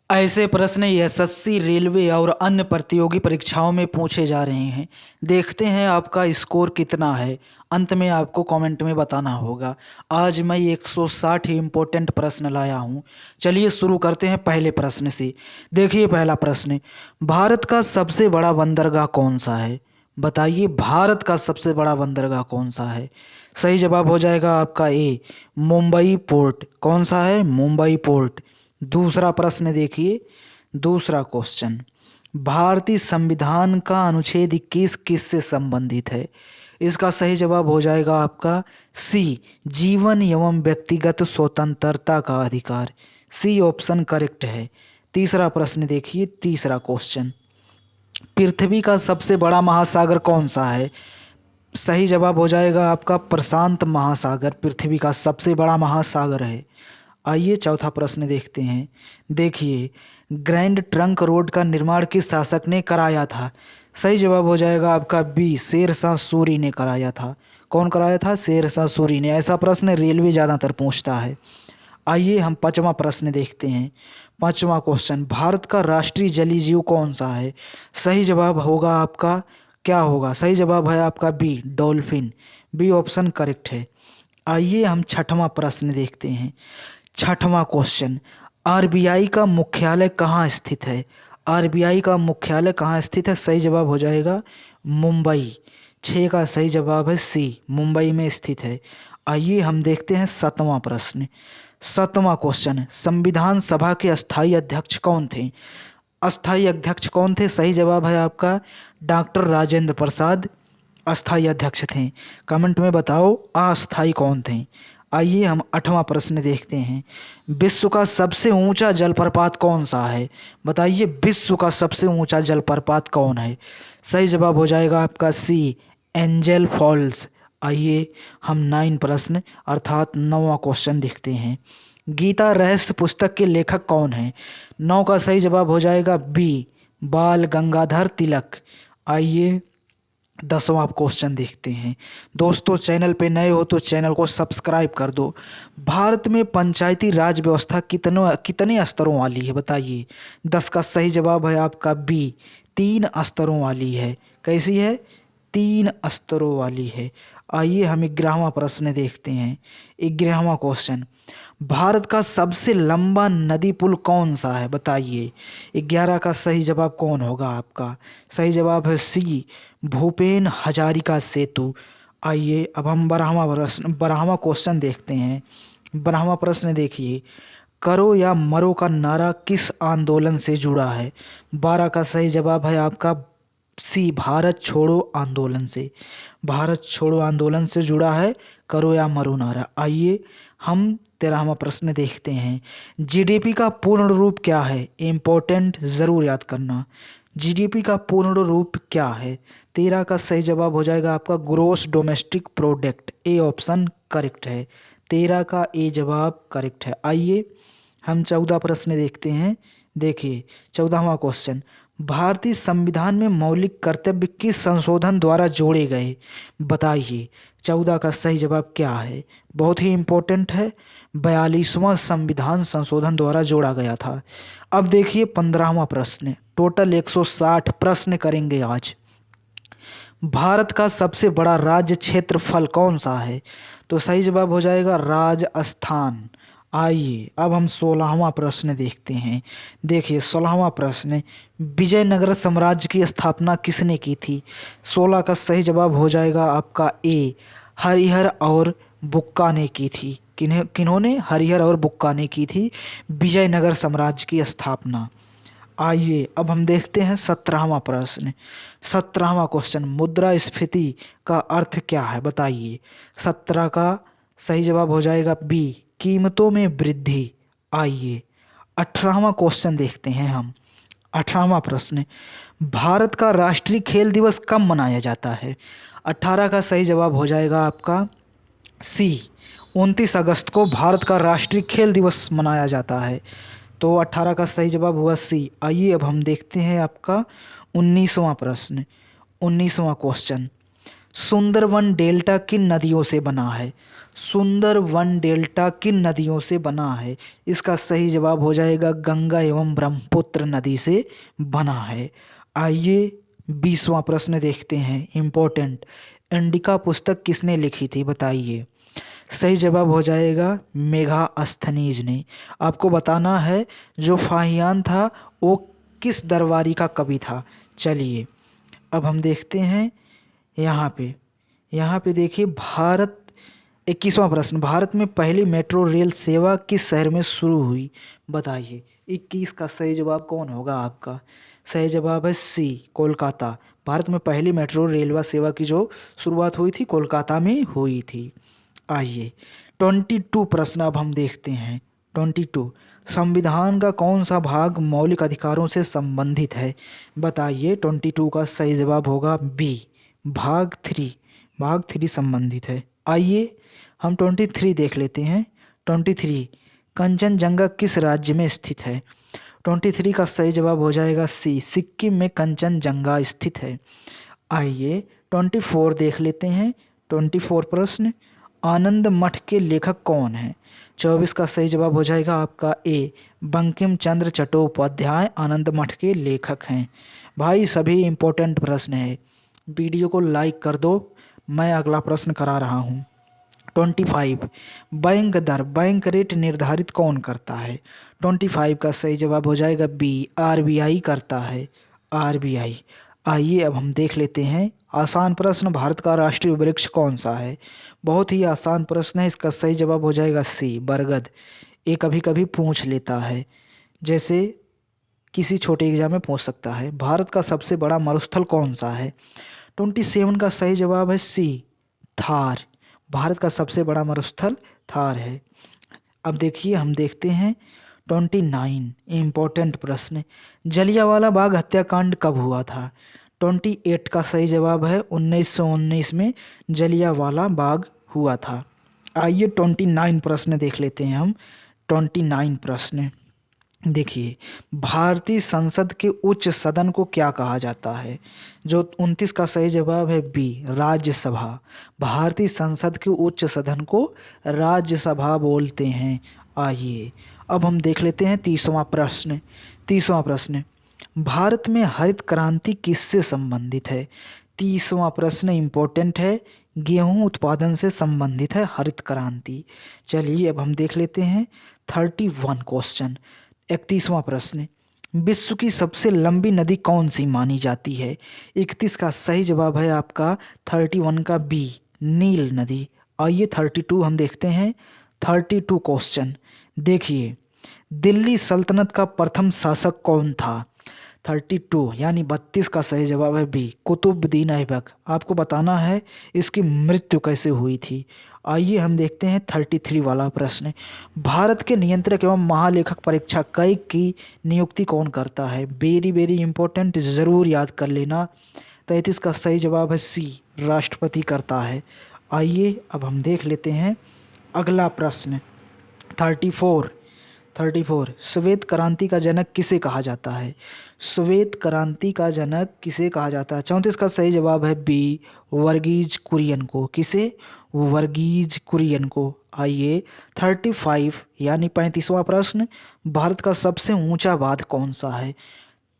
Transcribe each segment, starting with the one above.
ऐसे प्रश्न SSC, railway और अन्य प्रतियोगी परीक्षाओं में पूछे जा रहे हैं। देखते हैं आपका स्कोर कितना है। अंत में आपको कमेंट में बताना होगा। आज मैं 160 इम्पोर्टेंट प्रश्न लाया हूं। चलिए शुरू करते हैं पहले प्रश्न से। देखिए पहला प्रश्न, भारत का सबसे बड़ा बंदरगाह कौन सा है? बताइए, भारत का सबसे बड़ा बंदरगाह कौन सा है? सही जवाब हो जाएगा आपका ए, मुंबई पोर्ट। कौन सा है? मुंबई पोर्ट। दूसरा प्रश्न देखिए, दूसरा क्वेश्चन, भारतीय संविधान का अनुच्छेद 21 किससे संबंधित है? इसका सही जवाब हो जाएगा आपका सी, जीवन एवं व्यक्तिगत स्वतंत्रता का अधिकार। सी ऑप्शन करेक्ट है। तीसरा प्रश्न देखिए, तीसरा क्वेश्चन, पृथ्वी का सबसे बड़ा महासागर कौन सा है? सही जवाब हो जाएगा आपका प्रशांत महासागर पृथ्वी का सबसे बड़ा महासागर है। आइए चौथा प्रश्न देखते हैं। देखिए, ग्रैंड ट्रंक रोड का निर्माण किस शासक ने कराया था? सही जवाब हो जाएगा आपका बी, शेर शाह सूरी ने कराया था। कौन कराया था? शेर शाह सूरी ने। ऐसा प्रश्न रेलवे ज़्यादातर पूछता है। आइए हम पांचवा प्रश्न देखते हैं। पांचवा क्वेश्चन, भारत का राष्ट्रीय जलीय जीव कौन सा है? सही जवाब होगा आपका क्या होगा? सही जवाब है आपका B, dolphin. B option correct है। आइए हम छठवां प्रश्न देखते हैं। छठवां क्वेश्चन, आरबीआई का मुख्यालय कहाँ स्थित है? आरबीआई का मुख्यालय कहाँ स्थित है? सही जवाब हो जाएगा मुंबई। छः का सही जवाब है सी, मुंबई में स्थित है। आइए हम देखते हैं सातवां प्रश्न। सातवां क्वेश्चन, संविधान सभा के अस्थायी अध्यक्ष कौन थे? अस्थायी अध्यक्ष कौन थे? सही जवाब है आपका डॉक्टर राजेंद्र प्रसाद अस्थायी अध्यक्ष थे। कमेंट में बताओ अस्थायी कौन थे। आइए हम आठवां प्रश्न देखते हैं। विश्व का सबसे ऊंचा जलप्रपात कौन सा है? बताइए, विश्व का सबसे ऊंचा जलप्रपात कौन है? सही जवाब हो जाएगा आपका सी, एंजल फॉल्स। आइए हम 9 प्रश्न अर्थात 9वां क्वेश्चन देखते हैं। गीता रहस्य पुस्तक के लेखक कौन है? 9 का सही जवाब हो जाएगा बी, बाल गंगाधर तिलक। आइए 10वां क्वेश्चन देखते हैं। दोस्तों, चैनल पे नए हो तो चैनल को सब्सक्राइब कर दो। भारत में पंचायती राज व्यवस्था कितने स्तरों वाली है? बताइए। 10 का सही जवाब है आपका बी, 3 स्तरों वाली है। कैसी है? 3 स्तरों वाली है। आइए हम 11वां प्रश्न देखते हैं। 11वां क्वेश्चन, भारत का सबसे लंबा नदी पुल कौन सा है? बताइए। 11 का सही जवाब कौन होगा आपका? सही जवाब है सी, भूपेन हजारिका सेतु। आइए अब हम 12वां क्वेश्चन देखते हैं। 12वां प्रश्न देखिए, करो या मरो का नारा किस आंदोलन से जुड़ा है? 12 का सही जवाब है आपका सी, भारत छोड़ो आंदोलन से। भारत छोड़ो आंदोलन से जुड़ा है करो या मरो नारा। आइए हम 13वां प्रश्न देखते हैं। जीडीपी का पूर्ण रूप क्या है? इम्पोर्टेंट, ज़रूर याद करना। जीडीपी का पूर्ण रूप क्या है? 13 का सही जवाब हो जाएगा आपका gross domestic product. A option correct है। 13 का ए जवाब करेक्ट है। आइए हम 14 प्रश्न देखते हैं। देखिए 14वां क्वेश्चन, भारतीय संविधान में मौलिक कर्तव्य किस संशोधन द्वारा जोड़े गए? बताइए। 14 का सही जवाब क्या है? बहुत ही इम्पोर्टेंट है, 42वां संविधान संशोधन द्वारा जोड़ा गया था। अब देखिए 15वां प्रश्न। टोटल 160 प्रश्न करेंगे आज। भारत का सबसे बड़ा राज्य क्षेत्रफल कौन सा है? तो सही जवाब हो जाएगा राजस्थान। आइए अब हम 16वां प्रश्न देखते हैं। देखिए 16वां प्रश्न, विजयनगर साम्राज्य की स्थापना किसने की थी? 16 का सही जवाब हो जाएगा आपका ए, हरिहर और बुक्का ने की थी। किन्होंने? हरिहर और बुक्का ने की थी विजयनगर साम्राज्य की स्थापना। आइए अब हम देखते हैं 17वां प्रश्न। 17वां क्वेश्चन, मुद्रास्फीति का अर्थ क्या है? बताइए। 17 का सही जवाब हो जाएगा बी, कीमतों में वृद्धि। आइए 18वां क्वेश्चन देखते हैं हम। 18वां प्रश्न, भारत का राष्ट्रीय खेल दिवस कब मनाया जाता है? 18 का सही जवाब हो जाएगा आपका सी, 29 अगस्त को भारत का राष्ट्रीय खेल दिवस मनाया जाता है। तो 18 का सही जवाब हुआ सी। आइए अब हम देखते हैं आपका 19वां प्रश्न। 19वां क्वेश्चन, सुंदरवन डेल्टा किन नदियों से बना है? सुंदरवन डेल्टा किन नदियों से बना है? इसका सही जवाब हो जाएगा गंगा एवं ब्रह्मपुत्र नदी से बना है। आइए 20वां प्रश्न देखते हैं, इम्पोर्टेंट। इंडिका पुस्तक किसने लिखी थी, बताइए। सही जवाब हो जाएगा मेगास्थनीज ने। आपको बताना है जो फाहियान था वो किस दरबारी का कवि था। चलिए अब हम देखते हैं यहाँ पे देखिए, भारत 21वां प्रश्न, भारत में पहली मेट्रो रेल सेवा किस शहर में शुरू हुई, बताइए। 21 का सही जवाब कौन होगा आपका? सही जवाब है सी, कोलकाता। भारत में पहली मेट्रो रेलवे सेवा की जो शुरुआत हुई थी कोलकाता में हुई थी। आइए 22 प्रश्न अब हम देखते हैं। 22, संविधान का कौन सा भाग मौलिक अधिकारों से संबंधित है, बताइए। 22 का सही जवाब होगा बी, भाग 3। भाग 3 संबंधित है। आइए हम 23 देख लेते हैं। 23, कंचनजंगा किस राज्य में स्थित है? 23 का सही जवाब हो जाएगा सी, सिक्किम में कंचनजंगा स्थित है। आइए 24 देख लेते हैं। 24 प्रश्न, आनंद मठ के लेखक कौन हैं? 24 का सही जवाब हो जाएगा आपका ए, बंकिम चंद्र चट्टोपाध्याय आनंद मठ के लेखक हैं। भाई सभी इम्पोर्टेंट प्रश्न है, वीडियो को लाइक कर दो। मैं अगला प्रश्न करा रहा हूँ। 25, बैंक दर, बैंक रेट निर्धारित कौन करता है? 25 का सही जवाब हो जाएगा बी, आरबीआई करता है, आरबीआई। आइए अब हम देख लेते हैं आसान प्रश्न, भारत का राष्ट्रीय वृक्ष कौन सा है? बहुत ही आसान प्रश्न है, इसका सही जवाब हो जाएगा सी, बरगद। ये कभी कभी पूछ लेता है, जैसे किसी छोटे एग्जाम में पूछ सकता है। भारत का सबसे बड़ा मरुस्थल कौन सा है? 27 का सही जवाब है सी, थार। भारत का सबसे बड़ा मरुस्थल थार है। अब देखिए हम देखते हैं 29, इम्पोर्टेंट प्रश्न, जलियांवाला बाग हत्याकांड कब हुआ था? 28 का सही जवाब है 1919 में जलियांवाला बाग हुआ था। आइए 29 प्रश्न देख लेते हैं हम। 29 प्रश्न देखिए, भारतीय संसद के उच्च सदन को क्या कहा जाता है? जो 29 का सही जवाब है बी, राज्यसभा। भारतीय संसद के उच्च सदन को राज्यसभा बोलते हैं। आइए अब हम देख लेते हैं 30वां प्रश्न। 30वां प्रश्न, भारत में हरित क्रांति किससे संबंधित है? 30वां प्रश्न इम्पोर्टेंट है, गेहूं उत्पादन से संबंधित है हरित क्रांति। चलिए अब हम देख लेते हैं 31 क्वेश्चन। 31वां प्रश्न, विश्व की सबसे लंबी नदी कौन सी मानी जाती है? 31 का सही जवाब है आपका 31 का बी, नील नदी। आइए 32 हम देखते हैं। 32 क्वेश्चन देखिए, दिल्ली सल्तनत का प्रथम शासक कौन था? 32 यानी 32 का सही जवाब है बी, कुतुबुद्दीन ऐबक। आपको बताना है इसकी मृत्यु कैसे हुई थी। आइए हम देखते हैं 33 वाला प्रश्न, भारत के नियंत्रक एवं महालेखक परीक्षक की नियुक्ति कौन करता है? वेरी वेरी इंपॉर्टेंट, ज़रूर याद कर लेना। 33 का सही जवाब है सी, राष्ट्रपति करता है। आइए अब हम देख लेते हैं अगला प्रश्न। 34 श्वेत क्रांति का जनक किसे कहा जाता है? श्वेत क्रांति का जनक किसे कहा जाता है? 34 का सही जवाब है बी, वर्गीज कुरियन को। किसे? वर्गीज कुरियन को। आइए 35 यानी 35वां प्रश्न, भारत का सबसे ऊंचा बांध कौन सा है?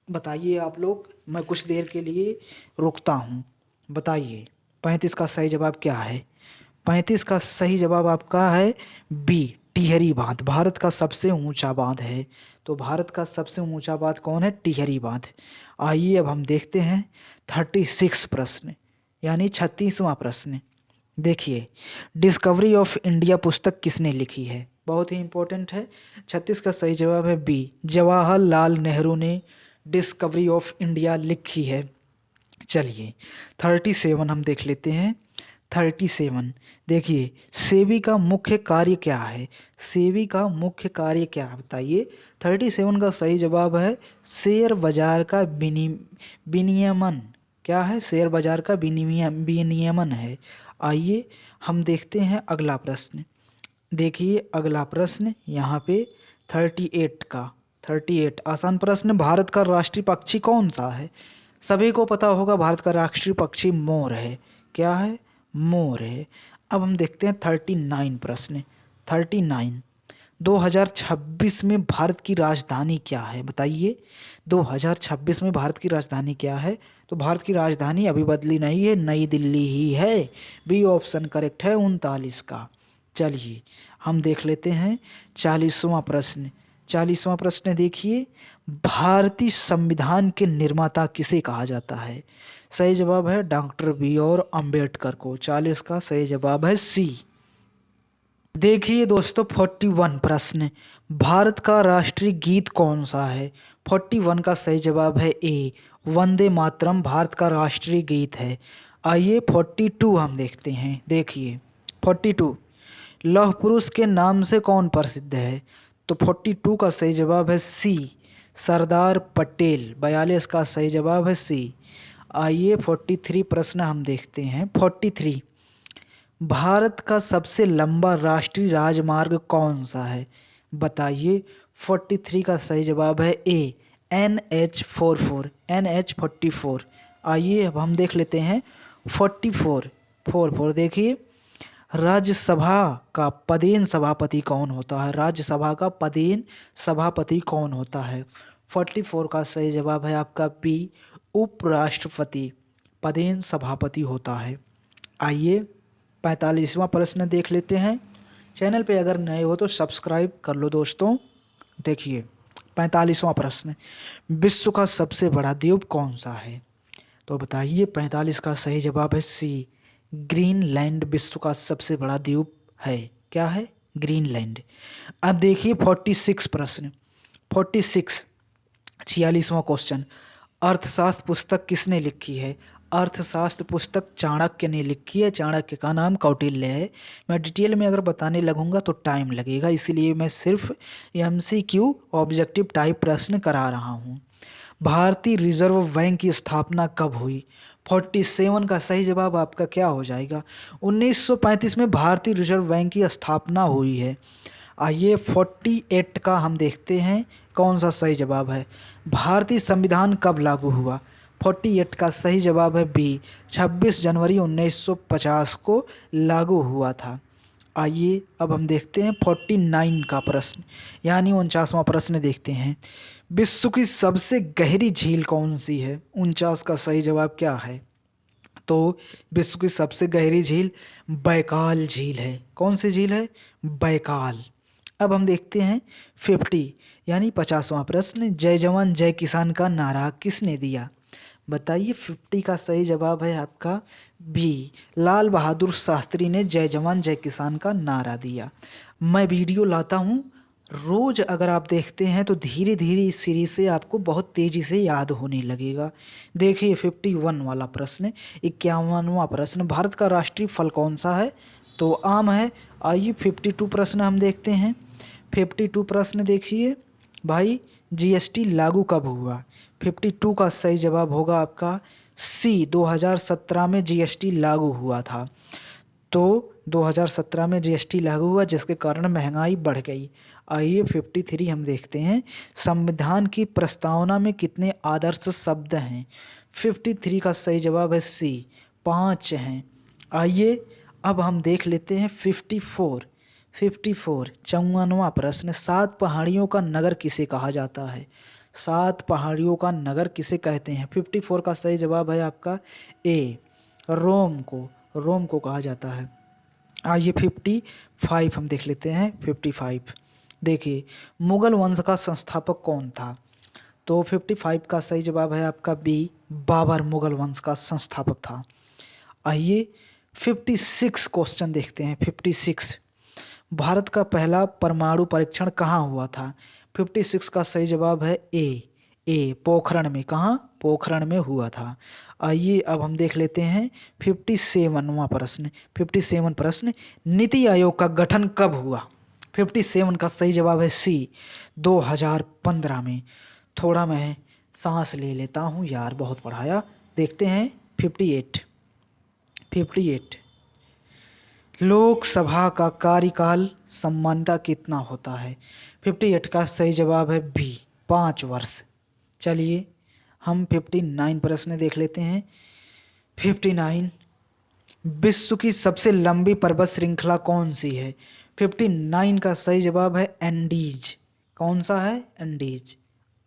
बताइए आप लोग, मैं कुछ देर के लिए रुकता हूँ। बताइए 35 का सही जवाब क्या है? 35 का सही जवाब आपका है बी, टिहरी बांध। भारत का सबसे ऊंचा बांध है। तो भारत का सबसे ऊंचा बांध कौन है? टिहरी बांध। आइए अब हम देखते हैं 36 प्रश्न यानी 36वां प्रश्न। देखिए, डिस्कवरी ऑफ इंडिया पुस्तक किसने लिखी है? बहुत ही इंपॉर्टेंट है। 36 का सही जवाब है बी, जवाहरलाल नेहरू ने डिस्कवरी ऑफ इंडिया लिखी है। चलिए 37 हम देख लेते हैं। 37 देखिए, सेबी का मुख्य कार्य क्या है? सेबी का मुख्य कार्य क्या है बताइए। 37 का सही जवाब है शेयर बाजार का विनियमन। क्या है? शेयर बाजार का विनियमन है। आइए हम देखते हैं अगला प्रश्न। देखिए अगला प्रश्न यहाँ पे 38 आसान प्रश्न, भारत का राष्ट्रीय पक्षी कौन सा है? सभी को पता होगा भारत का राष्ट्रीय पक्षी मोर है। क्या है? मोर है। अब हम देखते हैं 39 प्रश्न। 39, 2026 में भारत की राजधानी क्या है? बताइए 2026 में भारत की राजधानी क्या है? तो भारत की राजधानी अभी बदली नहीं है, नई दिल्ली ही है। बी ऑप्शन करेक्ट है 39 का। चलिए हम देख लेते हैं 40वां प्रश्न। 40वां प्रश्न देखिए, भारतीय संविधान के निर्माता किसे कहा जाता है? सही जवाब है डॉक्टर बी आर अम्बेडकर को। 40 का सही जवाब है सी। देखिए दोस्तों 41 प्रश्न, भारत का राष्ट्रीय गीत कौन सा है? 41 का सही जवाब है ए, वंदे मातरम भारत का राष्ट्रीय गीत है। आइए 42 हम देखते हैं। देखिए 42, लौह पुरुष के नाम से कौन प्रसिद्ध है? तो 42 का सही जवाब है सी, सरदार पटेल। 42 का सही जवाब है सी। आइए 43 प्रश्न हम देखते हैं। 43, भारत का सबसे लंबा राष्ट्रीय राजमार्ग कौन सा है? बताइए 43 का सही जवाब है ए, NH44, NH44। आइए अब हम देख लेते हैं 44। देखिए, राज्यसभा का पदेन सभापति कौन होता है? राज्यसभा का पदेन सभापति कौन होता है? 44 का सही जवाब है आपका बी, उपराष्ट्रपति पदेन सभापति होता है। आइए 45वां प्रश्न देख लेते हैं। चैनल पे अगर नए हो तो सब्सक्राइब कर लो दोस्तों। देखिए 45वां प्रश्न, विश्व का सबसे बड़ा द्वीप कौन सा है? तो बताइए 45 का सही जवाब है सी, ग्रीनलैंड विश्व का सबसे बड़ा द्वीप है। क्या है? ग्रीनलैंड। अब देखिए 46 प्रश्न। 46, 46वां क्वेश्चन, अर्थशास्त्र पुस्तक किसने लिखी है? अर्थशास्त्र पुस्तक चाणक्य ने लिखी है। चाणक्य का नाम कौटिल्य है। मैं डिटेल में अगर बताने लगूंगा तो टाइम लगेगा, इसीलिए मैं सिर्फ MCQ ऑब्जेक्टिव टाइप प्रश्न करा रहा हूँ। भारतीय रिजर्व बैंक की स्थापना कब हुई? 47 का सही जवाब आपका क्या हो जाएगा? 1935 में भारतीय रिजर्व बैंक की स्थापना हुई है। आइए 48 का हम देखते हैं कौन सा सही जवाब है। भारतीय संविधान कब लागू हुआ? 48 का सही जवाब है बी, 26 जनवरी 1950 को लागू हुआ था। आइए अब हम देखते हैं 49 का प्रश्न, यानी 49वां प्रश्न देखते हैं। विश्व की सबसे गहरी झील कौन सी है? 49 का सही जवाब क्या है? तो विश्व की सबसे गहरी झील बैकाल झील है। कौन सी झील है? बैकाल। अब हम देखते हैं 50 यानी 50वां प्रश्न, जय जवान जय किसान का नारा किसने दिया? बताइए 50 का सही जवाब है आपका बी, लाल बहादुर शास्त्री ने जय जवान जय किसान का नारा दिया। मैं वीडियो लाता हूँ रोज, अगर आप देखते हैं तो धीरे धीरे इस सीरीज से आपको बहुत तेजी से याद होने लगेगा। देखिए 51 वाला प्रश्न। 51वां प्रश्न, भारत का राष्ट्रीय फल कौन सा है? तो आम है। आइए 52 प्रश्न हम देखते हैं। 52 प्रश्न देखिए भाई, GST लागू कब हुआ? 52 का सही जवाब होगा आपका सी, 2017 में GST लागू हुआ था। तो 2017 में GST लागू हुआ जिसके कारण महंगाई बढ़ गई। आइए 53 हम देखते हैं, संविधान की प्रस्तावना में कितने आदर्श शब्द हैं? 53 का सही जवाब है सी, 5 हैं। आइए अब हम देख लेते हैं 54। 54 प्रश्न, 7 पहाड़ियों का नगर किसे कहा जाता है? 7 पहाड़ियों का नगर किसे कहते हैं? 54 का सही जवाब है आपका ए, रोम को। रोम को कहा जाता है। आइए 55 हम देख लेते हैं। 55 देखिए, मुगल वंश का संस्थापक कौन था? तो 55 का सही जवाब है आपका बी, बाबर मुगल वंश का संस्थापक था। आइए 56 क्वेश्चन देखते हैं। 56, भारत का पहला परमाणु परीक्षण कहाँ हुआ था? 56 का सही जवाब है ए, पोखरण में। कहाँ? पोखरण में हुआ था। आइए अब हम देख लेते हैं 57वां प्रश्न। 57 प्रश्न, नीति आयोग का गठन कब हुआ? 57 का सही जवाब है सी, 2015 में। थोड़ा मैं सांस ले लेता हूँ यार, बहुत पढ़ाया। देखते हैं 58। लोकसभा का कार्यकाल सामान्यतः कितना होता है? 58 का सही जवाब है बी, 5 वर्ष। चलिए हम 59 प्रश्न देख लेते हैं। 59, विश्व की सबसे लंबी पर्वत श्रृंखला कौन सी है? 59 का सही जवाब है एंडीज। कौन सा है? एंडीज।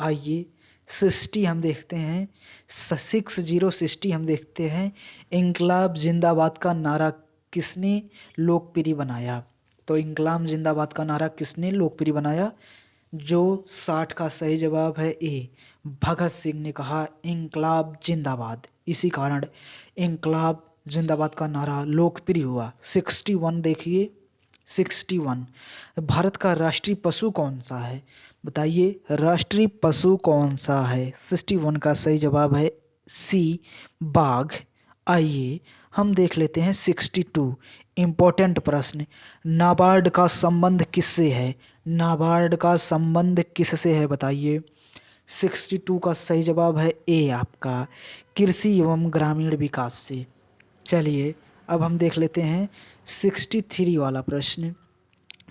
आइए 60 हम देखते हैं, 60 हम देखते हैं। इंकलाब जिंदाबाद का नारा किसने लोकप्रिय बनाया? तो इंकलाब जिंदाबाद का नारा किसने लोकप्रिय बनाया? जो 60 का सही जवाब है ए, भगत सिंह ने कहा इंकलाब जिंदाबाद। इसी कारण इंकलाब जिंदाबाद का नारा लोकप्रिय हुआ। 61 देखिए, 61 भारत का राष्ट्रीय पशु कौन सा है? बताइए राष्ट्रीय पशु कौन सा है? 61 का सही जवाब है सी, बाघ। आइए हम देख लेते हैं 62 इम्पोर्टेंट प्रश्न। नाबार्ड का संबंध किससे है? नाबार्ड का संबंध किससे है बताइए? 62 का सही जवाब है ए आपका, कृषि एवं ग्रामीण विकास से। चलिए अब हम देख लेते हैं 63 वाला प्रश्न।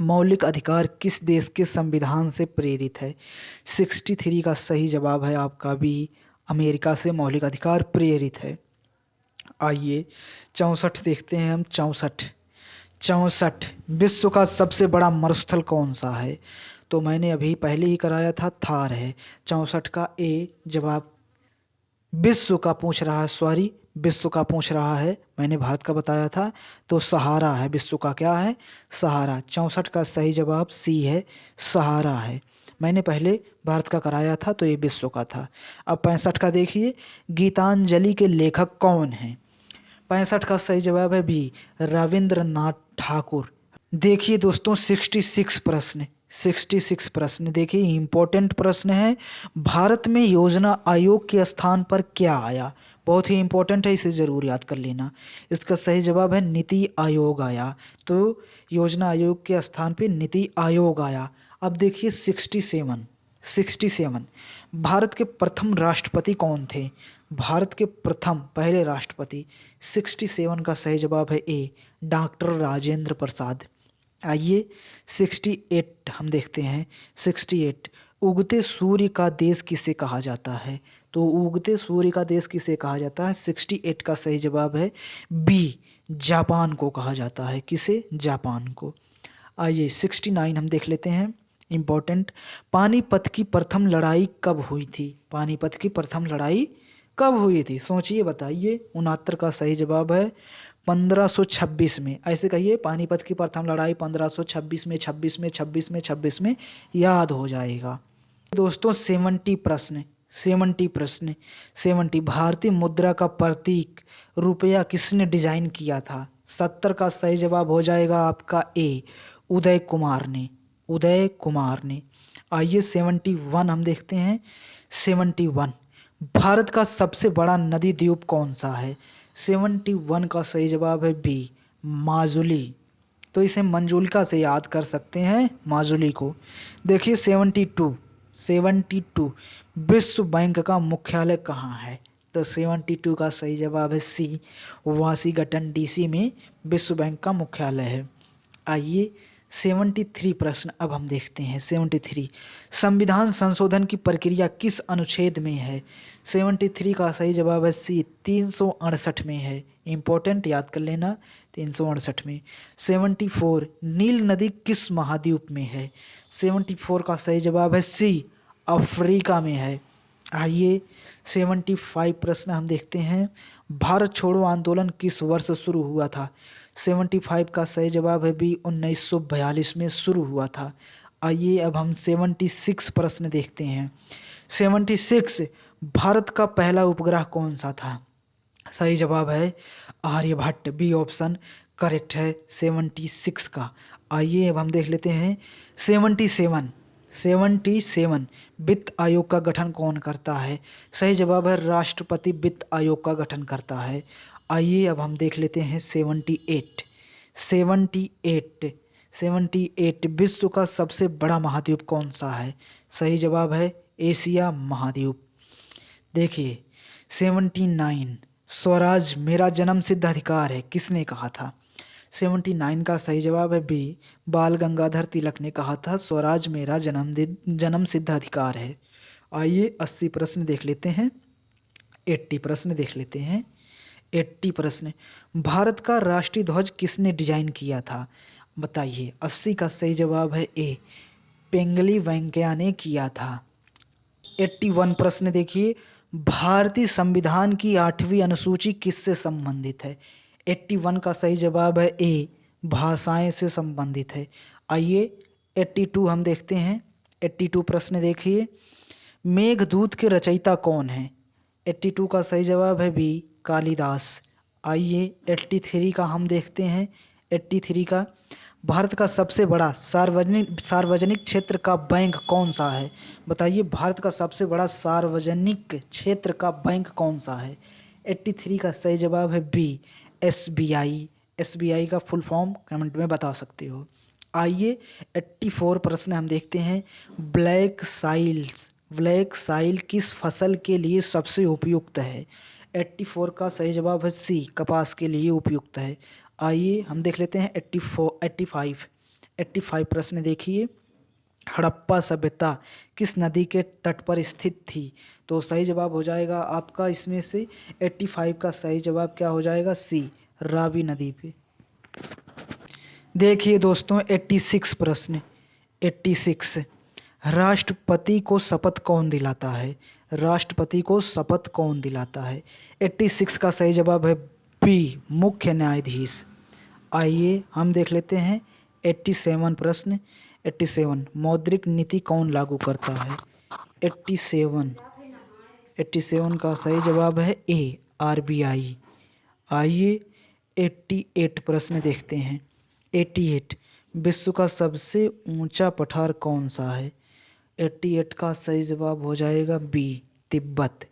मौलिक अधिकार किस देश के संविधान से प्रेरित है? 63 का सही जवाब है आपका बी, अमेरिका से मौलिक अधिकार प्रेरित है। आइए 64 देखते हैं हम। 64 विश्व का सबसे बड़ा मरुस्थल कौन सा है? तो मैंने अभी पहले ही कराया था, थार है। 64 का ए जवाब विश्व का पूछ रहा है, सॉरी विश्व का पूछ रहा है, मैंने भारत का बताया था, तो सहारा है। विश्व का क्या है? सहारा। 64 का सही जवाब सी है, सहारा है। मैंने पहले भारत का कराया था तो ये विश्व का था। अब 65 का देखिए, गीतांजलि के लेखक कौन हैं? 65 का सही जवाब है बी, रविंद्रनाथ ठाकुर। देखिए दोस्तों 66 प्रश्न देखिए, इंपॉर्टेंट प्रश्न है। भारत में योजना आयोग के स्थान पर क्या आया? बहुत ही इंपॉर्टेंट है, इसे जरूर याद कर लेना। इसका सही जवाब है नीति आयोग आया। तो योजना आयोग के स्थान पे नीति आयोग आया। अब देखिए 67 भारत के प्रथम राष्ट्रपति कौन थे? भारत के प्रथम पहले राष्ट्रपति। 67 का सही जवाब है ए, डॉक्टर राजेंद्र प्रसाद। आइए 68 हम देखते हैं। 68 उगते सूर्य का देश किसे कहा जाता है? तो उगते सूर्य का देश किसे कहा जाता है? 68 का सही जवाब है बी, जापान को कहा जाता है। किसे? जापान को। आइए 69 हम देख लेते हैं, इम्पोर्टेंट। पानीपत की प्रथम लड़ाई कब हुई थी? पानीपत की प्रथम लड़ाई कब हुई थी? सोचिए बताइए। 69 का सही जवाब है 1526 में। ऐसे कहिए, पानीपत की प्रथम लड़ाई 1526 में, 26 में याद हो जाएगा। दोस्तों 70 भारतीय मुद्रा का प्रतीक रुपया किसने डिजाइन किया था? 70 का सही जवाब हो जाएगा आपका ए, उदय कुमार ने। आइए 71 हम देखते हैं। 71 भारत का सबसे बड़ा नदी द्वीप कौन सा है? 71 का सही जवाब है बी, माजुली। तो इसे मंजुलिका से याद कर सकते हैं, माजुली को। देखिए 72 विश्व बैंक का मुख्यालय कहाँ है? तो 72 का सही जवाब है सी, वाशिंगटन डीसी में विश्व बैंक का मुख्यालय है। आइए 73 प्रश्न अब हम देखते हैं। 73 संविधान संशोधन की प्रक्रिया किस अनुच्छेद में है? 73 का सही जवाब है सी, 368 में है। इम्पोर्टेंट, याद कर लेना, 368 में। 74 नील नदी किस महाद्वीप में है? 74 का सही जवाब है सी, अफ्रीका में है। आइए 75 प्रश्न हम देखते हैं। भारत छोड़ो आंदोलन किस वर्ष शुरू हुआ था? 75 का सही जवाब है बी, 1942 में शुरू हुआ था। आइए अब हम 76 प्रश्न देखते हैं। 76 भारत का पहला उपग्रह कौन सा था? सही जवाब है आर्यभट्ट, बी ऑप्शन करेक्ट है 76 का। आइए अब हम देख लेते हैं 77 वित्त आयोग का गठन कौन करता है? सही जवाब है राष्ट्रपति वित्त आयोग का गठन करता है। आइए अब हम देख लेते हैं 78 विश्व का सबसे बड़ा महाद्वीप कौन सा है? सही जवाब है एशिया महाद्वीप। देखिए 79 स्वराज मेरा जन्म सिद्ध अधिकार है, किसने कहा था? 79 का सही जवाब है बी, बाल गंगाधर तिलक ने कहा था स्वराज मेरा जन्म सिद्ध अधिकार है। आइए 80 प्रश्न देख लेते हैं, 80 प्रश्न देख लेते हैं। 80 प्रश्न, भारत का राष्ट्रीय ध्वज किसने डिजाइन किया था? बताइए। 80 का सही जवाब है ए, पिंगली वेंकैया ने किया था। 81 प्रश्न देखिए, भारतीय संविधान की 8वीं अनुसूची किससे संबंधित है? 81 का सही जवाब है ए, भाषाएं से संबंधित है। आइए 82 हम देखते हैं। 82 प्रश्न देखिए, मेघदूत के रचयिता कौन है? 82 का सही जवाब है बी, कालिदास। आइए 83 का हम देखते हैं। 83 का, भारत का सबसे बड़ा सार्वजनिक क्षेत्र का बैंक कौन सा है? बताइए, भारत का सबसे बड़ा सार्वजनिक क्षेत्र का बैंक कौन सा है? 83 का सही जवाब है बी, एसबीआई। एसबीआई का फुल फॉर्म कमेंट में बता सकते हो। आइए 84 प्रश्न हम देखते हैं, ब्लैक साइल किस फसल के लिए सबसे उपयुक्त है? 84 का सही जवाब है सी, कपास के लिए उपयुक्त है। आइए हम देख लेते हैं 85 प्रश्न देखिए, हड़प्पा सभ्यता किस नदी के तट पर स्थित थी? तो सही जवाब हो जाएगा आपका इसमें से 85 का सही जवाब क्या हो जाएगा? सी, रावी नदी पे। देखिए दोस्तों 86 प्रश्न, 86, राष्ट्रपति को शपथ कौन दिलाता है? राष्ट्रपति को शपथ कौन दिलाता है? 86 का सही जवाब है बी, मुख्य न्यायाधीश। आइए हम देख लेते हैं 87 प्रश्न। 87, मौद्रिक नीति कौन लागू करता है? 87 का सही जवाब है ए, आरबीआई। आइए 88 प्रश्न देखते हैं। 88, विश्व का सबसे ऊंचा पठार कौन सा है? 88 का सही जवाब हो जाएगा बी, तिब्बत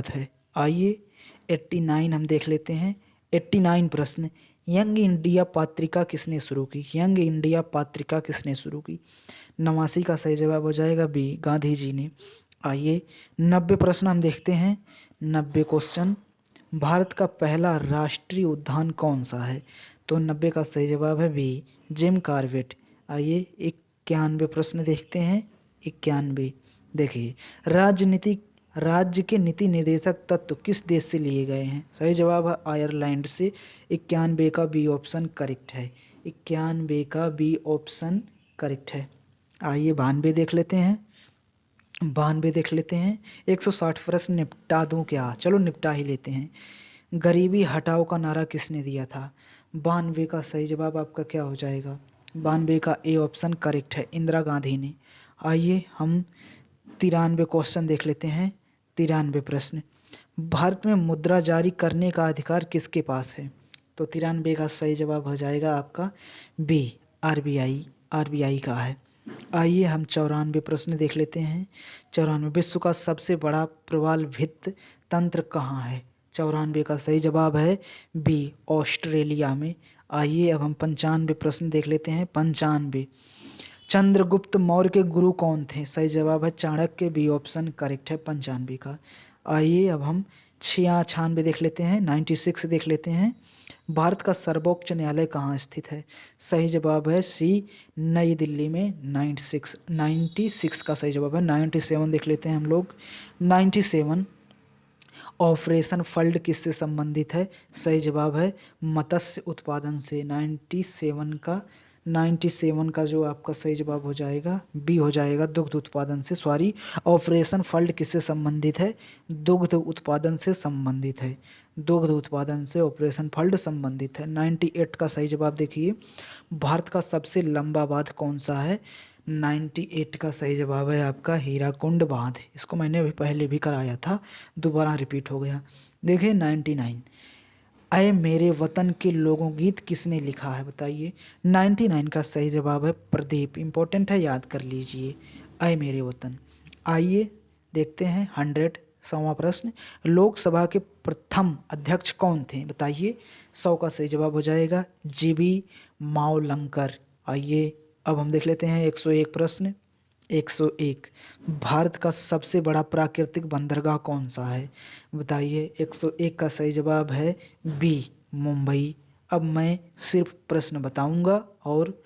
है। आइए 89 हम देख लेते हैं। 89 प्रश्न, यंग इंडिया पत्रिका किसने शुरू की? यंग इंडिया पत्रिका किसने शुरू की? 89 का सही जवाब हो जाएगा बी, गांधी जी ने। आइए 90 प्रश्न हम देखते हैं। 90 क्वेश्चन, भारत का पहला राष्ट्रीय उद्यान कौन सा है? तो 90 का सही जवाब है बी, जिम कॉर्बेट। आइए 91 प्रश्न देखते हैं। 91 देखिए, राज्य के नीति निर्देशक तत्व किस देश से लिए गए हैं? सही जवाब है आयरलैंड से। 91 का बी ऑप्शन करेक्ट है। 91 का बी ऑप्शन करेक्ट है। आइए 92 देख लेते हैं। 160 प्रश्न निपटा दूं क्या? चलो निपटा ही लेते हैं। गरीबी हटाओ का नारा किसने दिया था? 92 का सही जवाब आपका क्या हो जाएगा? 92 का ए ऑप्शन करेक्ट है, इंदिरा गांधी ने। आइए हम 93 क्वेश्चन देख लेते हैं। 93 प्रश्न, भारत में मुद्रा जारी करने का अधिकार किसके पास है? तो 93 का सही जवाब हो जाएगा आपका बी, आरबीआई का है। आइए हम 94 प्रश्न देख लेते हैं। 94, विश्व का सबसे बड़ा प्रवालभित्त तंत्र कहाँ है? 94 का सही जवाब है बी, ऑस्ट्रेलिया में। आइए अब हम 95 प्रश्न देख लेते हैं। 95, चंद्रगुप्त मौर्य के गुरु कौन थे? सही जवाब है चाणक्य, बी ऑप्शन करेक्ट है 95 का। आइए अब हम 96 देख लेते हैं। 96 देख लेते हैं, भारत का सर्वोच्च न्यायालय कहाँ स्थित है? सही जवाब है सी, नई दिल्ली में। 96 का सही जवाब है। 97 देख लेते हैं हम लोग। 97, ऑपरेशन फ्लड किससे संबंधित है? सही जवाब है मत्स्य उत्पादन से। 97 का जो आपका सही जवाब हो जाएगा बी हो जाएगा, दुग्ध उत्पादन से। सॉरी, ऑपरेशन फ्लड किससे संबंधित है? दुग्ध उत्पादन से संबंधित है। दुग्ध उत्पादन से ऑपरेशन फ्लड संबंधित है। 98 का सही जवाब देखिए, भारत का सबसे लंबा बांध कौन सा है? 98 का सही जवाब है आपका हीराकुंड बांध। इसको मैंने अभी पहले भी कराया था, दोबारा रिपीट हो गया। देखिए 99, अय मेरे वतन के लोगों गीत किसने लिखा है? बताइए। 99 का सही जवाब है प्रदीप। इम्पोर्टेंट है, याद कर लीजिए, अय मेरे वतन। आइए देखते हैं 100, 100वां प्रश्न, लोकसभा के प्रथम अध्यक्ष कौन थे? बताइए। 100 का सही जवाब हो जाएगा जीबी मावलंकर। आइए अब हम देख लेते हैं 101 प्रश्न। 101, भारत का सबसे बड़ा प्राकृतिक बंदरगाह कौन सा है? बताइए। 101 का सही जवाब है बी, मुंबई। अब मैं सिर्फ प्रश्न बताऊंगा और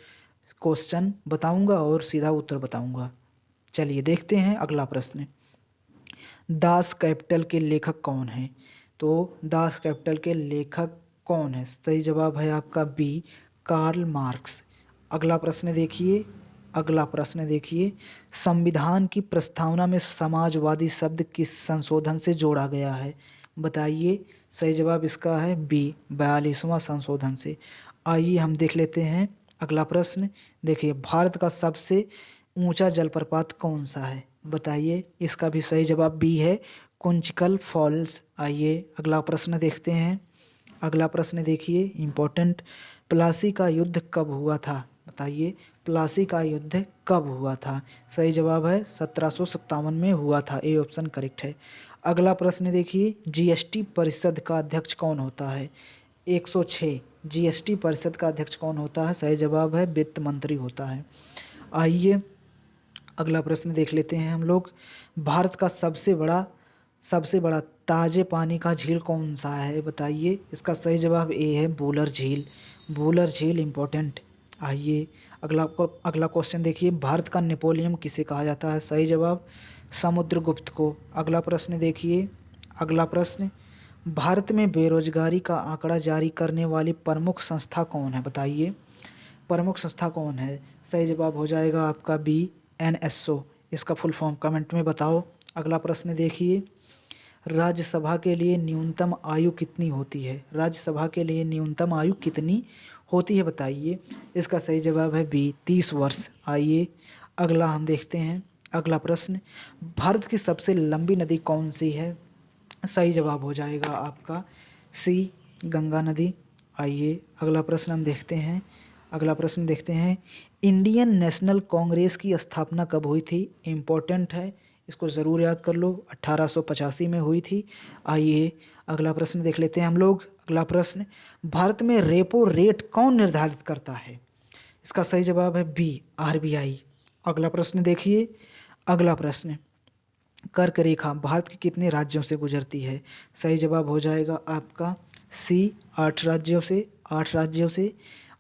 क्वेश्चन बताऊंगा और सीधा उत्तर बताऊंगा। चलिए देखते हैं अगला प्रश्न, दास कैपिटल के लेखक कौन हैं? तो दास कैपिटल के लेखक कौन है? सही जवाब है आपका बी, कार्ल मार्क्स। अगला प्रश्न देखिए, अगला प्रश्न देखिए, संविधान की प्रस्तावना में समाजवादी शब्द किस संशोधन से जोड़ा गया है? बताइए। सही जवाब इसका है बी, 42वां संशोधन से। आइए हम देख लेते हैं अगला प्रश्न। देखिए, भारत का सबसे ऊंचा जलप्रपात कौन सा है? बताइए। इसका भी सही जवाब बी है, कुंचिकल फॉल्स। आइए अगला प्रश्न देखते हैं। अगला प्रश्न देखिए, इम्पोर्टेंट। प्लासी का युद्ध कब हुआ था? बताइए, प्लासी का युद्ध कब हुआ था? सही जवाब है 1757 में हुआ था। ए ऑप्शन करेक्ट है। अगला प्रश्न देखिए, जीएसटी परिषद का अध्यक्ष कौन होता है? 106। जीएसटी परिषद का अध्यक्ष कौन होता है? सही जवाब है वित्त मंत्री होता है। आइए अगला प्रश्न देख लेते हैं हम लोग। भारत का सबसे बड़ा ताजे पानी का झील कौन सा है? बताइए। इसका सही जवाब ए है, वूलर झील। वूलर झील इम्पोर्टेंट। आइए अगला क्वेश्चन देखिए, भारत का नेपोलियन किसे कहा जाता है? सही जवाब समुद्रगुप्त को। अगला प्रश्न देखिए, अगला प्रश्न, भारत में बेरोजगारी का आंकड़ा जारी करने वाली प्रमुख संस्था कौन है? बताइए, प्रमुख संस्था कौन है? सही जवाब हो जाएगा आपका बी, एनएसओ। इसका फुल फॉर्म कमेंट में बताओ। अगला प्रश्न देखिए, राज्यसभा के लिए न्यूनतम आयु कितनी होती है? राज्यसभा के लिए न्यूनतम आयु कितनी होती है? बताइए। इसका सही जवाब है बी, 30 वर्ष। आइए अगला हम देखते हैं। अगला प्रश्न, भारत की सबसे लंबी नदी कौन सी है? सही जवाब हो जाएगा आपका सी, गंगा नदी। आइए अगला प्रश्न हम देखते हैं। अगला प्रश्न देखते हैं, इंडियन नेशनल कांग्रेस की स्थापना कब हुई थी? इम्पोर्टेंट है, इसको ज़रूर याद कर लो। 1885 में हुई थी। आइए अगला प्रश्न देख लेते हैं हम लोग। अगला प्रश्न, भारत में रेपो रेट कौन निर्धारित करता है? इसका सही जवाब है बी, आरबीआई। अगला प्रश्न देखिए, अगला प्रश्न, कर्क रेखा भारत के कितने राज्यों से गुजरती है? सही जवाब हो जाएगा आपका सी, 8 राज्यों से। 8 राज्यों से।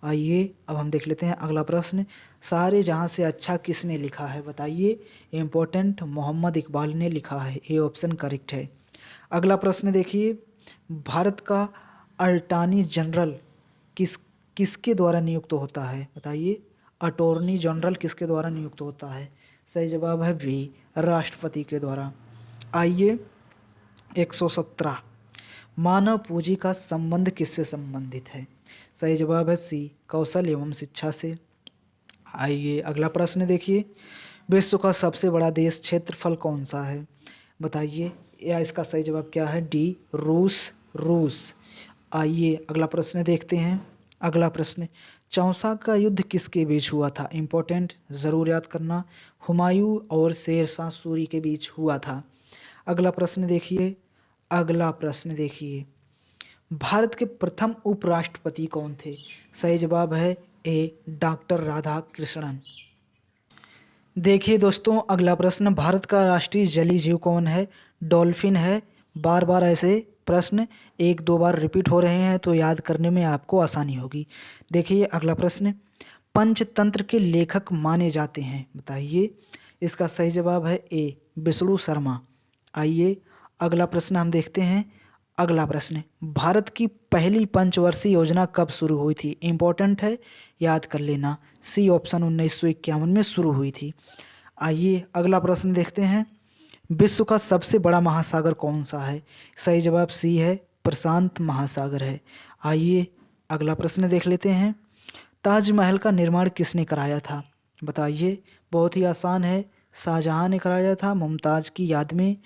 आइए अब हम देख लेते हैं अगला प्रश्न, सारे जहां से अच्छा किसने लिखा है? बताइए। इम्पोर्टेंट, मोहम्मद इकबाल ने लिखा है। ए ऑप्शन करेक्ट है। अगला प्रश्न देखिए, भारत का अटॉर्नी जनरल किसके द्वारा नियुक्त होता है? बताइए। अटॉर्नी जनरल किसके द्वारा नियुक्त होता है? सही जवाब है बी, राष्ट्रपति के द्वारा। आइए 117, मानव पूंजी का संबंध किससे संबंधित है? सही जवाब है सी, कौशल एवं शिक्षा से। आइए अगला प्रश्न देखिए, विश्व का सबसे बड़ा देश क्षेत्रफल कौन सा है? बताइए। या इसका सही जवाब क्या है? डी, रूस। आइए अगला प्रश्न देखते हैं। अगला प्रश्न, चौसा का युद्ध किसके बीच हुआ था? इम्पोर्टेंट, ज़रूर याद करना। हुमायूं और शेरशाह सूरी के बीच हुआ था। अगला प्रश्न देखिए, अगला प्रश्न देखिए, भारत के प्रथम उपराष्ट्रपति कौन थे? सही जवाब है ए, डॉक्टर राधाकृष्णन। देखिए दोस्तों, अगला प्रश्न, भारत का राष्ट्रीय जलीय जीव कौन है? डॉल्फिन है। बार बार ऐसे प्रश्न 1-2 बार रिपीट हो रहे हैं तो याद करने में आपको आसानी होगी। देखिए अगला प्रश्न, पंचतंत्र के लेखक माने जाते हैं? बताइए। इसका सही जवाब है ए, विष्णु शर्मा। आइए अगला प्रश्न हम देखते हैं। अगला प्रश्न, भारत की पहली पंचवर्षीय योजना कब शुरू हुई थी? इम्पोर्टेंट है, याद कर लेना। सी ऑप्शन 1951 में शुरू हुई थी। आइए अगला प्रश्न देखते हैं, विश्व का सबसे बड़ा महासागर कौन सा है? सही जवाब सी है, प्रशांत महासागर है। आइए अगला प्रश्न देख लेते हैं, ताजमहल का निर्माण किसने कराया था? बताइए। बहुत ही आसान है, शाहजहां ने कराया था मुमताज़ की याद में।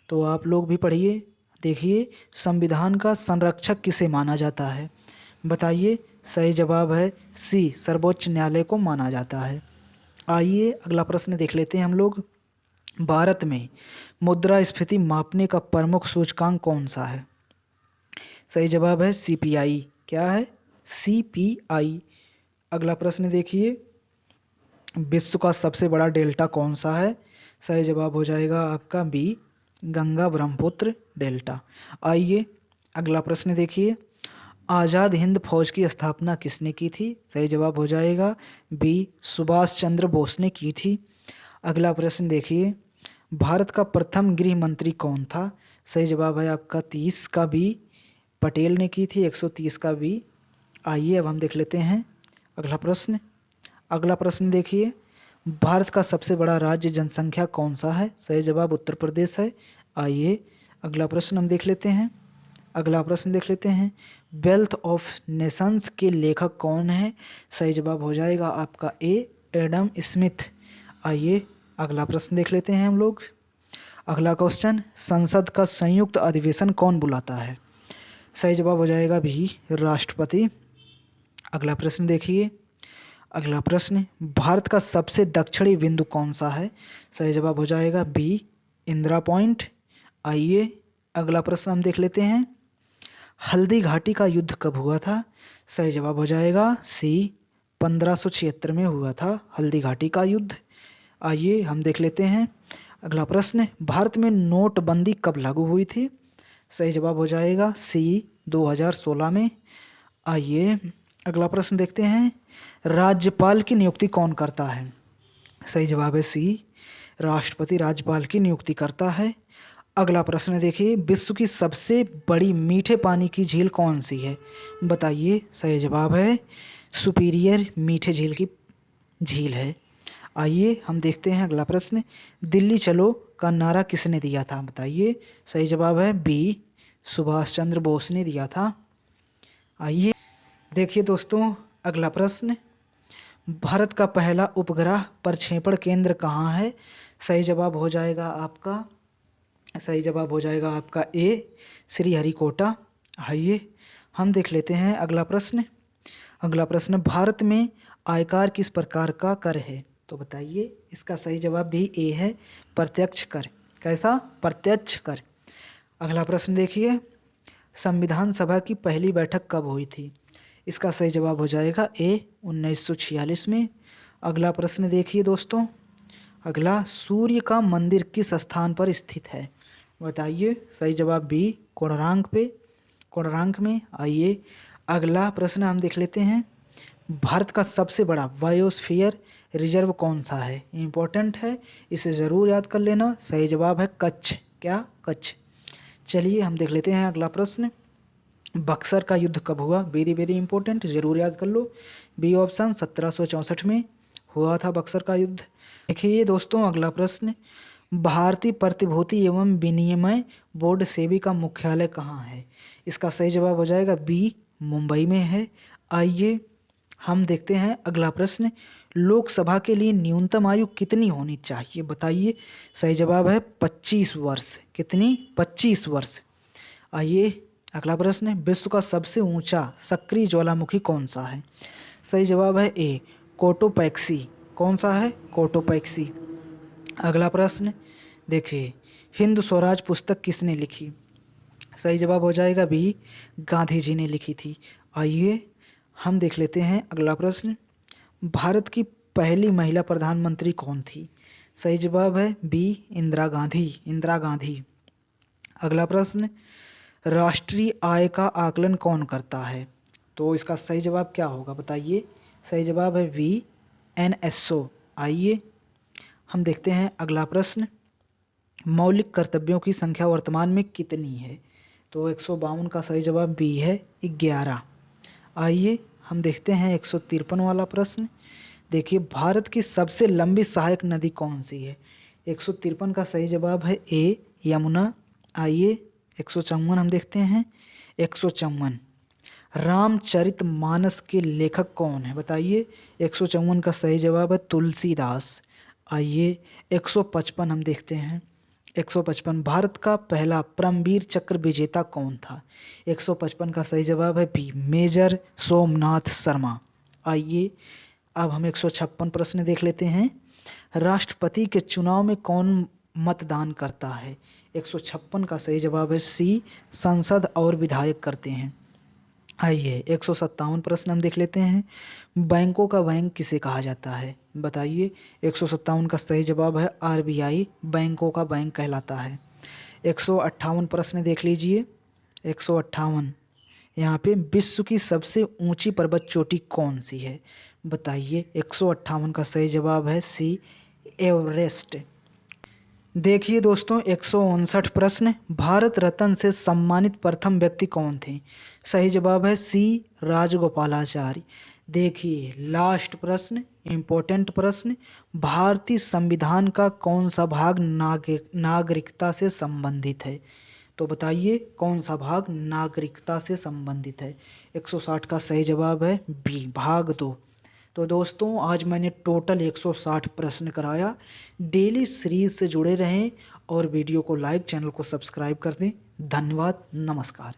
तो आप लोग भी पढ़िए। देखिए, संविधान का संरक्षक किसे माना जाता है? बताइए। सही जवाब है सी, सर्वोच्च न्यायालय को माना जाता है। आइए अगला प्रश्न देख लेते हैं हम लोग, भारत में मुद्रास्फीति मापने का प्रमुख सूचकांक कौन सा है? सही जवाब है सीपीआई। क्या है? सीपीआई। अगला प्रश्न देखिए, विश्व का सबसे बड़ा डेल्टा कौन सा है? सही जवाब हो जाएगा आपका बी, गंगा ब्रह्मपुत्र डेल्टा। आइए अगला प्रश्न देखिए, आज़ाद हिंद फौज की स्थापना किसने की थी? सही जवाब हो जाएगा बी, सुभाष चंद्र बोस ने की थी। अगला प्रश्न देखिए, भारत का प्रथम गृह मंत्री कौन था? सही जवाब है आपका 30 का बी, पटेल ने की थी 130 का बी। आइए अब हम देख लेते हैं अगला प्रश्न। अगला प्रश्न देखिए, भारत का सबसे बड़ा राज्य जनसंख्या कौन सा है? सही जवाब उत्तर प्रदेश है। आइए अगला प्रश्न हम देख लेते हैं। अगला प्रश्न देख लेते हैं, वेल्थ ऑफ नेशंस के लेखक कौन है? सही जवाब हो जाएगा आपका ए, एडम स्मिथ। आइए अगला प्रश्न देख लेते हैं हम लोग। अगला क्वेश्चन, संसद का संयुक्त अधिवेशन कौन बुलाता है? सही जवाब हो जाएगा बी, राष्ट्रपति। अगला प्रश्न देखिए। अगला प्रश्न, भारत का सबसे दक्षिणी बिंदु कौन सा है? सही जवाब हो जाएगा बी, इंदिरा पॉइंट। आइए अगला प्रश्न हम देख लेते हैं, हल्दी घाटी का युद्ध कब हुआ था? सही जवाब हो जाएगा सी, 1576 में हुआ था हल्दी घाटी का युद्ध। आइए हम देख लेते हैं अगला प्रश्न, भारत में नोटबंदी कब लागू हुई थी? सही जवाब हो जाएगा सी, 2016 में। आइए अगला प्रश्न देखते हैं, राज्यपाल की नियुक्ति कौन करता है? सही जवाब है सी, राष्ट्रपति राज्यपाल की नियुक्ति करता है। अगला प्रश्न देखिए, विश्व की सबसे बड़ी मीठे पानी की झील कौन सी है? बताइए। सही जवाब है सुपीरियर मीठे झील की झील है। आइए हम देखते हैं अगला प्रश्न, दिल्ली चलो का नारा किसने दिया था? बताइए। सही जवाब है बी, सुभाष चंद्र बोस ने दिया था। आइए देखिए दोस्तों अगला प्रश्न, भारत का पहला उपग्रह प्रक्षेपण केंद्र कहाँ है? सही जवाब हो जाएगा आपका ए, श्रीहरिकोटा। आइए हम देख लेते हैं अगला प्रश्न। अगला प्रश्न, भारत में आयकर किस प्रकार का कर है? तो बताइए। इसका सही जवाब भी ए है, प्रत्यक्ष कर। कैसा? प्रत्यक्ष कर। अगला प्रश्न देखिए, संविधान सभा की पहली बैठक कब हुई थी? इसका सही जवाब हो जाएगा ए, 1946 में। अगला प्रश्न देखिए दोस्तों। अगला, सूर्य का मंदिर किस स्थान पर स्थित है? बताइए। सही जवाब बी, कोणार्क में। आइए अगला प्रश्न हम देख लेते हैं, भारत का सबसे बड़ा बायोस्फीयर रिजर्व कौन सा है? इम्पोर्टेंट है, इसे ज़रूर याद कर लेना। सही जवाब है कच्छ। क्या? कच्छ। चलिए हम देख लेते हैं अगला प्रश्न, बक्सर का युद्ध कब हुआ? वेरी वेरी इंपॉर्टेंट, जरूर याद कर लो। बी ऑप्शन, 1764 में हुआ था बक्सर का युद्ध। देखिए दोस्तों अगला प्रश्न, भारतीय प्रतिभूति एवं विनिमय बोर्ड सेबी का मुख्यालय कहाँ है? इसका सही जवाब हो जाएगा बी, मुंबई में है। आइए हम देखते हैं अगला प्रश्न, लोकसभा के लिए न्यूनतम आयु कितनी होनी चाहिए? बताइए। सही जवाब है 25 वर्ष। कितनी? 25 वर्ष। आइए अगला प्रश्न, विश्व का सबसे ऊंचा सक्रिय ज्वालामुखी कौन सा है? सही जवाब है ए, कोटोपैक्सी। कौन सा है? कोटोपैक्सी। अगला प्रश्न देखिए, हिंद स्वराज पुस्तक किसने लिखी? सही जवाब हो जाएगा बी, गांधी जी ने लिखी थी। आइए हम देख लेते हैं अगला प्रश्न, भारत की पहली महिला प्रधानमंत्री कौन थी? सही जवाब है बी, इंदिरा गांधी। अगला प्रश्न, राष्ट्रीय आय का आकलन कौन करता है? तो इसका सही जवाब क्या होगा? बताइए। सही जवाब है बी, NSO। आइए हम देखते हैं अगला प्रश्न, मौलिक कर्तव्यों की संख्या वर्तमान में कितनी है? तो 152 का सही जवाब बी है, 11। आइए हम देखते हैं 153 वाला प्रश्न। देखिए, भारत की सबसे लंबी सहायक नदी कौन सी है? 153 का सही जवाब है ए, यमुना। आइए 154 हम देखते हैं। 154, रामचरितमानस के लेखक कौन है? बताइए। 154 का सही जवाब है तुलसीदास। आइए 155 हम देखते हैं। 155, भारत का पहला परमवीर चक्र विजेता कौन था? 155 का सही जवाब है बी, मेजर सोमनाथ शर्मा। आइए अब हम 156 प्रश्न देख लेते हैं, राष्ट्रपति के चुनाव में कौन मतदान करता है? 156 का सही जवाब है सी, संसद और विधायक करते हैं। आइए 157 प्रश्न हम देख लेते हैं, बैंकों का बैंक किसे कहा जाता है? बताइए। 157 का सही जवाब है RBI, बैंकों का बैंक कहलाता है। 158 प्रश्न देख लीजिए। 158, यहाँ पे विश्व की सबसे ऊंची पर्वत चोटी कौन सी है? बताइए। 158 का सही जवाब है सी, एवरेस्ट। देखिए दोस्तों, 159 प्रश्न। भारत रत्न से सम्मानित प्रथम व्यक्ति कौन थे? सही जवाब है सी, राजगोपालाचारी। देखिए लास्ट प्रश्न, इम्पोर्टेंट प्रश्न। भारतीय संविधान का कौन सा भाग नागरिकता से संबंधित है? तो बताइए कौन सा भाग नागरिकता से संबंधित है? 160 का सही जवाब है बी, भाग 2। तो दोस्तों आज मैंने टोटल 160 प्रश्न कराया। डेली सीरीज से जुड़े रहें और वीडियो को लाइक, चैनल को सब्सक्राइब कर दें। धन्यवाद, नमस्कार।